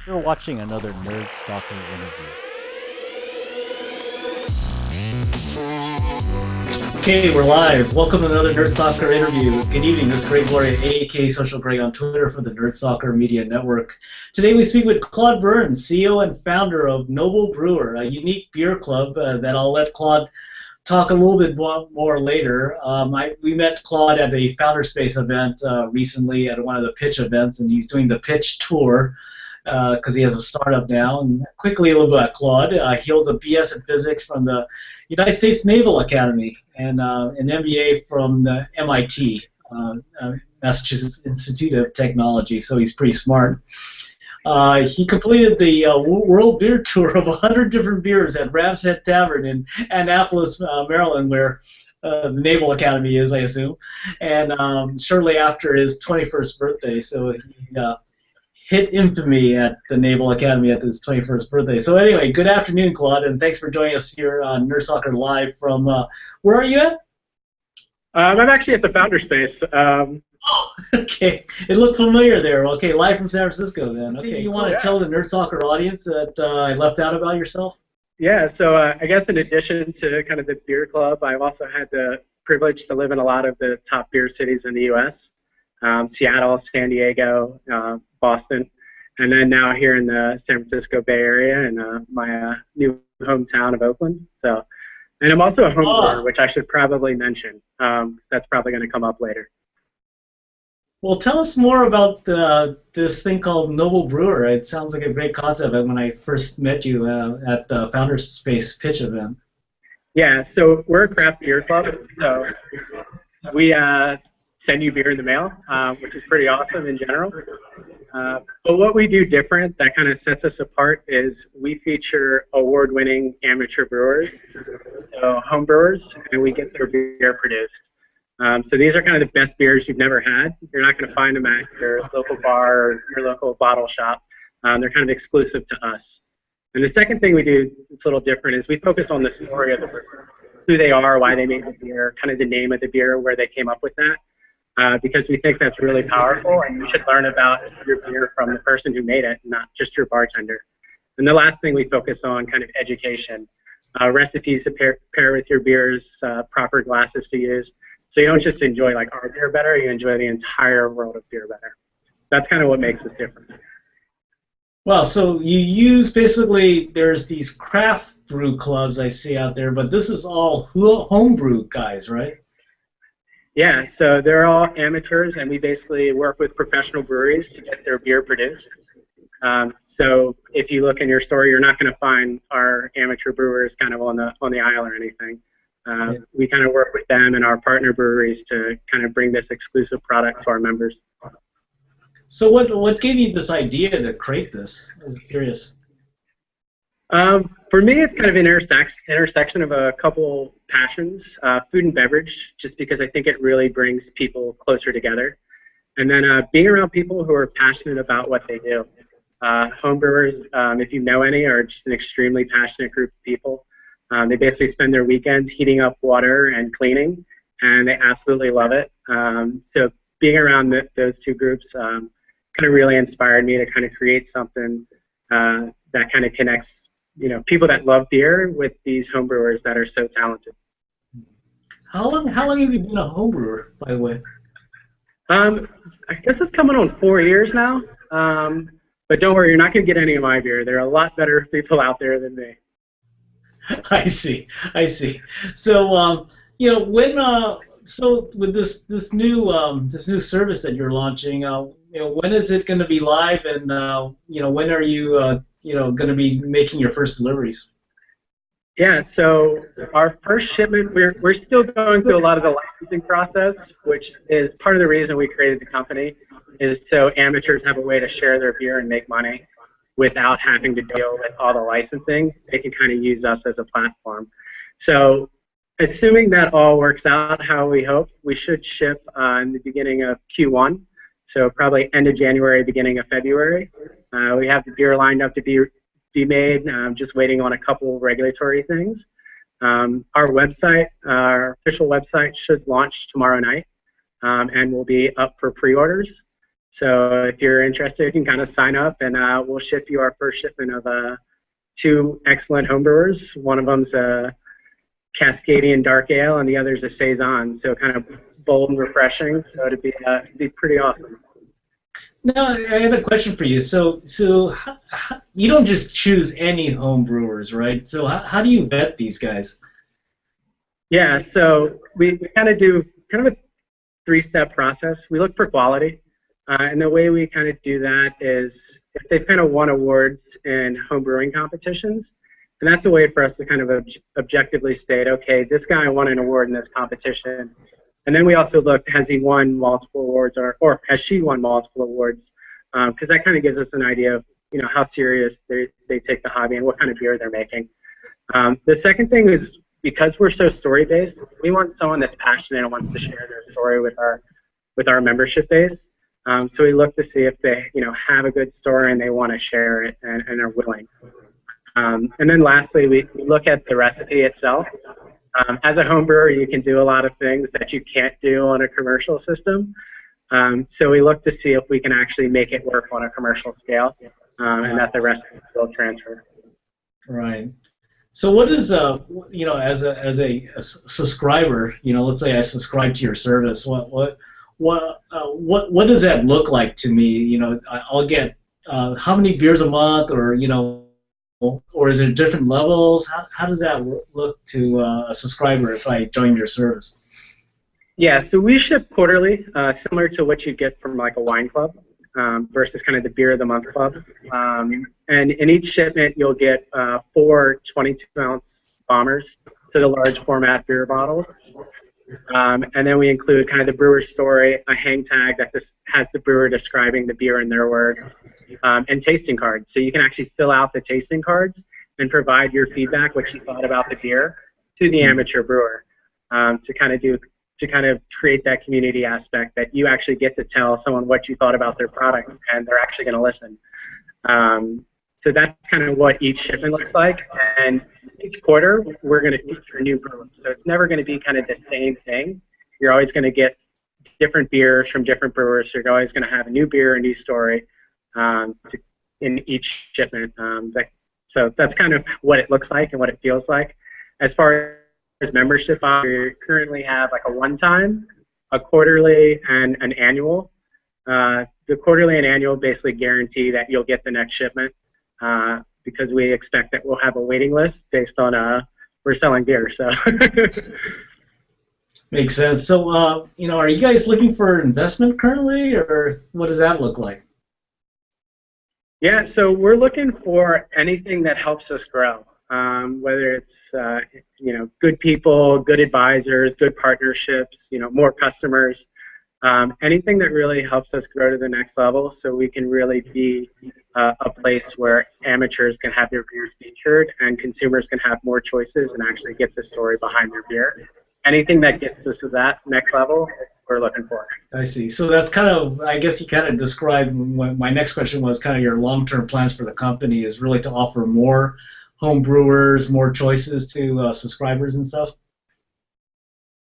You're watching another Nerd Stalker interview. Okay, we're live. Welcome to another Nerd Stalker interview. Good evening. This is Greg Gloria, aka Social Greg on Twitter for the Nerd Stalker Media Network. Today we speak with Claude Burns, CEO and founder of Noble Brewer, a unique beer club that I'll let Claude talk a little bit more later. We met Claude at a Founder Space event recently at one of the pitch events, and he's doing the pitch tour because he has a startup now. And quickly, a little bit about Claude. He holds a BS in physics from the United States Naval Academy and an MBA from the MIT, Massachusetts Institute of Technology. So he's pretty smart. He completed the World Beer Tour of 100 different beers at Ram's Head Tavern in Annapolis, Maryland, where the Naval Academy is, I assume, and shortly after his 21st birthday. So he hit infamy at the Naval Academy at his 21st birthday. So anyway, good afternoon, Claude, and thanks for joining us here on Nerd Soccer Live from, where are you at? I'm actually at the Founder Space. Oh, okay. It looked familiar there. Okay, live from San Francisco then. Okay, you want to tell the Nerd Soccer audience that I left out about yourself? Yeah, so I guess in addition to kind of the beer club, I've also had the privilege to live in a lot of the top beer cities in the U.S. Seattle, San Diego, Boston, and then now here in the San Francisco Bay Area in my new hometown of Oakland. So, and I'm also a home brewer, which I should probably mention. That's probably going to come up later. Well, tell us more about this thing called Noble Brewer. It sounds like a great concept when I first met you at the Founders Space pitch event. Yeah, so we're a craft beer club, so we send you beer in the mail, which is pretty awesome in general. But what we do different that kind of sets us apart is we feature award-winning amateur brewers, so home brewers, and we get their beer produced. So these are kind of the best beers you've never had. You're not going to find them at your local bar or your local bottle shop. They're kind of exclusive to us. And the second thing we do that's a little different is we focus on the story of the brewer, who they are, why they made the beer, kind of the name of the beer, where they came up with that, because we think that's really powerful, and you should learn about your beer from the person who made it, not just your bartender. And the last thing we focus on, kind of education, recipes to pair with your beers, proper glasses to use. So you don't just enjoy like our beer better, you enjoy the entire world of beer better. That's kind of what makes us different. Well, so you use basically, there's these craft brew clubs I see out there, but this is all homebrew guys, right? Yeah, so they're all amateurs, and we basically work with professional breweries to get their beer produced. So if you look in your store, you're not going to find our amateur brewers kind of on the aisle or anything. We kind of work with them and our partner breweries to kind of bring this exclusive product to our members. So what gave you this idea to create this? I was curious. For me, it's kind of an intersection of a couple passions, food and beverage, just because I think it really brings people closer together. And then being around people who are passionate about what they do. Homebrewers, if you know any, are just an extremely passionate group of people. They basically spend their weekends heating up water and cleaning, and they absolutely love it. So being around those two groups kind of really inspired me to kind of create something that kind of connects, people that love beer with these homebrewers that are so talented. How long have you been a homebrewer, by the way? I guess it's coming on 4 years now. But don't worry, you're not going to get any of my beer. There are a lot better people out there than me. I see. So, so with this new service that you're launching, when is it going to be live, and when are you going to be making your first deliveries? Yeah, so our first shipment, we're still going through a lot of the licensing process, which is part of the reason we created the company, is so amateurs have a way to share their beer and make money without having to deal with all the licensing. They can kind of use us as a platform. So assuming that all works out how we hope, we should ship in the beginning of Q1, so probably end of January, beginning of February. We have the beer lined up to be made, just waiting on a couple regulatory things. Our website, our official website, should launch tomorrow night and will be up for pre-orders. So if you're interested, you can kind of sign up, and we'll ship you our first shipment of two excellent homebrewers. One of them's a Cascadian Dark Ale, and the other's a Saison. So kind of bold and refreshing. So it'd be pretty awesome. No, I had a question for you. So you don't just choose any home brewers, right? So how do you vet these guys? Yeah, so we kind of do kind of a three-step process. We look for quality, and the way we kind of do that is if they've kind of won awards in home brewing competitions, and that's a way for us to kind of objectively state, okay, this guy won an award in this competition. And then we also look, has he won multiple awards, or has she won multiple awards? Because that kind of gives us an idea of, how serious they take the hobby and what kind of beer they're making. The second thing is, because we're so story-based, we want someone that's passionate and wants to share their story with our membership base. So we look to see if they, have a good story and they want to share it and are willing. And then lastly, we look at the recipe itself. As a home brewer, you can do a lot of things that you can't do on a commercial system. So we look to see if we can actually make it work on a commercial scale, and that the recipe will transfer. Right. So what is as a subscriber, let's say I subscribe to your service, what does that look like to me? I'll get how many beers a month, or is it different levels? How does that look to a subscriber if I join your service? Yeah, so we ship quarterly, similar to what you get from like a wine club, versus kind of the beer of the month club. And in each shipment, you'll get 4 22-ounce bombers to the large format beer bottles. And then we include kind of the brewer's story, a hang tag that just has the brewer describing the beer in their words, and tasting cards. So you can actually fill out the tasting cards and provide your feedback, what you thought about the beer, to the amateur brewer, to kind of create that community aspect that you actually get to tell someone what you thought about their product, and they're actually going to listen. So that's kind of what each shipment looks like. And each quarter, we're going to feature new brewers. So it's never going to be kind of the same thing. You're always going to get different beers from different brewers. So you're always going to have a new beer, a new story in each shipment. So that's kind of what it looks like and what it feels like. As far as membership, we currently have like a one-time, a quarterly, and an annual. The quarterly and annual basically guarantee that you'll get the next shipment, because we expect that we'll have a waiting list based on we're selling beer. So makes sense. So are you guys looking for investment currently, or what does that look like? Yeah, so we're looking for anything that helps us grow, whether it's good people, good advisors, good partnerships, more customers. Anything that really helps us grow to the next level, so we can really be a place where amateurs can have their beers featured and consumers can have more choices and actually get the story behind their beer. Anything that gets us to that next level, we're looking for. I see. So that's kind of, I guess you kind of described, my next question was kind of your long-term plans for the company is really to offer more home brewers, more choices to subscribers and stuff.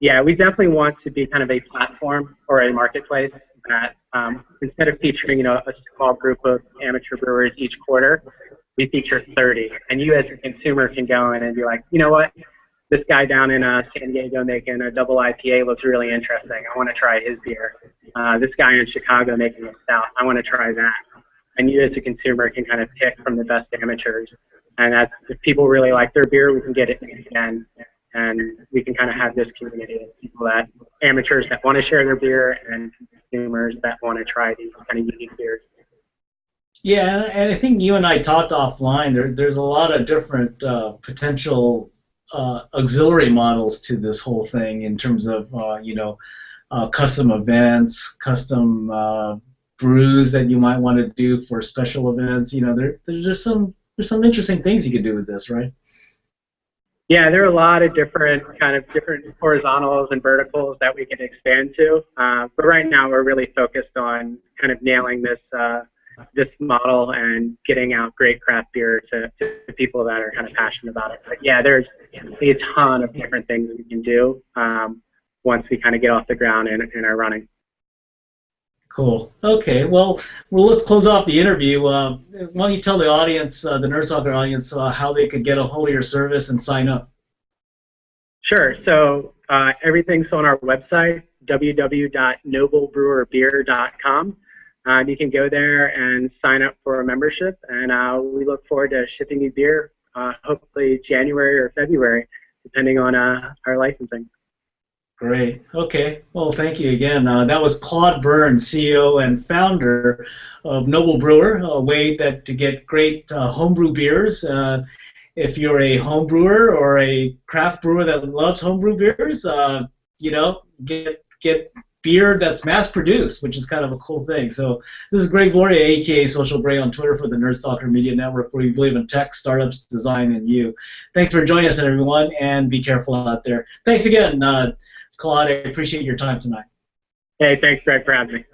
Yeah, we definitely want to be kind of a platform or a marketplace that instead of featuring a small group of amateur brewers each quarter, we feature 30. And you as a consumer can go in and be like, you know what, this guy down in San Diego making a double IPA looks really interesting. I want to try his beer. This guy in Chicago making a stout, I want to try that. And you as a consumer can kind of pick from the best amateurs. And that's, if people really like their beer, we can get it again. And we can kind of have this community of people amateurs that want to share their beer and consumers that want to try these kind of unique beers. Yeah, and I think you and I talked offline. There's a lot of different potential auxiliary models to this whole thing in terms of custom events, custom brews that you might want to do for special events. There's some interesting things you could do with this, right? Yeah, there are a lot of different horizontals and verticals that we can expand to. But right now we're really focused on kind of nailing this model and getting out great craft beer to people that are kind of passionate about it. But yeah, there's a ton of different things we can do once we kind of get off the ground and are running. Cool. Okay. Well, let's close off the interview. Why don't you tell the audience, the Nerd Soccer audience, how they could get a hold of your service and sign up? Sure. So everything's on our website, www.noblebrewerbeer.com. You can go there and sign up for a membership, and we look forward to shipping you beer, hopefully January or February, depending on our licensing. Great. Okay. Well, thank you again. That was Claude Burns, CEO and founder of Noble Brewer, a way to get great homebrew beers. If you're a home brewer or a craft brewer that loves homebrew beers, get beer that's mass produced, which is kind of a cool thing. So this is Greg Gloria, aka Social Greg, on Twitter for the Nerd Stalker Media Network, where we believe in tech, startups, design, and you. Thanks for joining us, everyone, and be careful out there. Thanks again, Claude. I appreciate your time tonight. Hey, thanks, Greg, for having me.